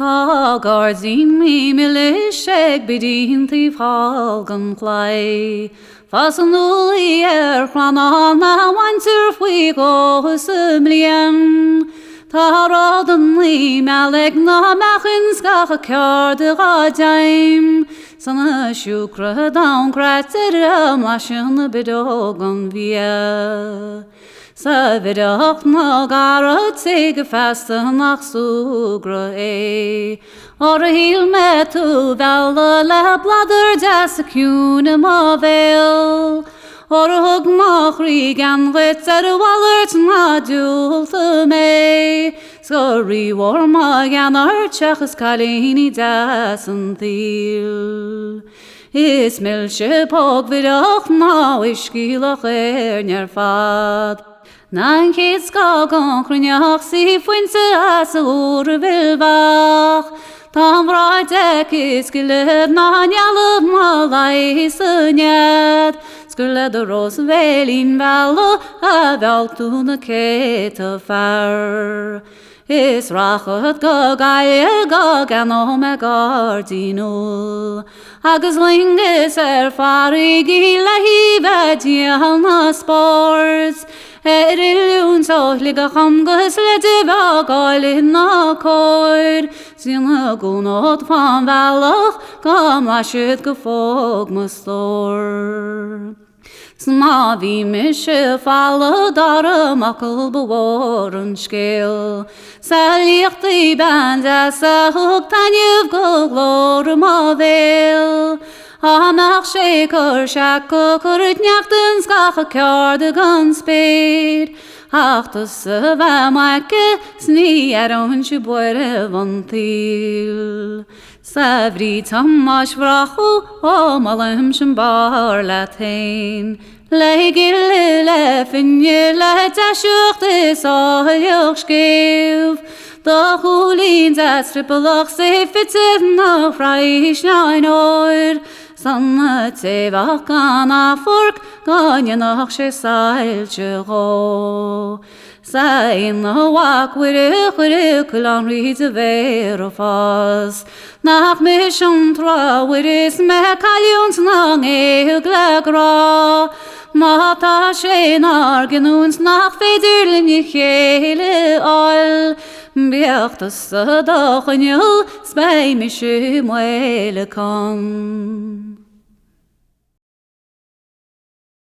Gardín mi milishek bidin thi falgan clay. Fasan uli chranal na wantur fwi go husumlian. Tarodan li malek na machin skach kar de gadaim. Sana shukra down kratzeram lashin bidogan via. Savidach na garot sig fasten nach sugra Or hil metu valla le bladder dasakuna mavel Or hug machri gan ritzer wallert na dulta me Sorry war ma gan archachas kalini dasan thil Is milche pog vidach na iskilach nerfad Nan kids gagan chrynach si fwynse as o'r vilbach Tam vraidek is giled na njallad na lai syniad Sguled y ros velin valo a veltun y ket y far Is rachad gagai gagan o me gardinul Agus lingus farig I lahi vedial na sports Ilun sohlig a chamgus le diva gailin na koir Sin a gunot fan valach gam lashid gefog mustor Sma vi mishe falla dara makkel beworen skil Salicht I band as a hook tanjev goglor ma vil Amach shaker shakko kurit nyachten skacha kjar de gunsped Ach to seva maike sni aron shibore vantil Savri tamash vrachu o malem shimbar latein Leigil le finje le tashucht is all yokskev Da hulin zastripelach se fitzev na freish nein oir Sanna tevach gana fork ganya nach she sailche go Sain na wak wiri kulan reeds a verofas Nach mishon tra wiris me kalyuns nang glagra Mata she nargenuns nach federlin hele all Biach das sadach en jul, spij me shum wele kan.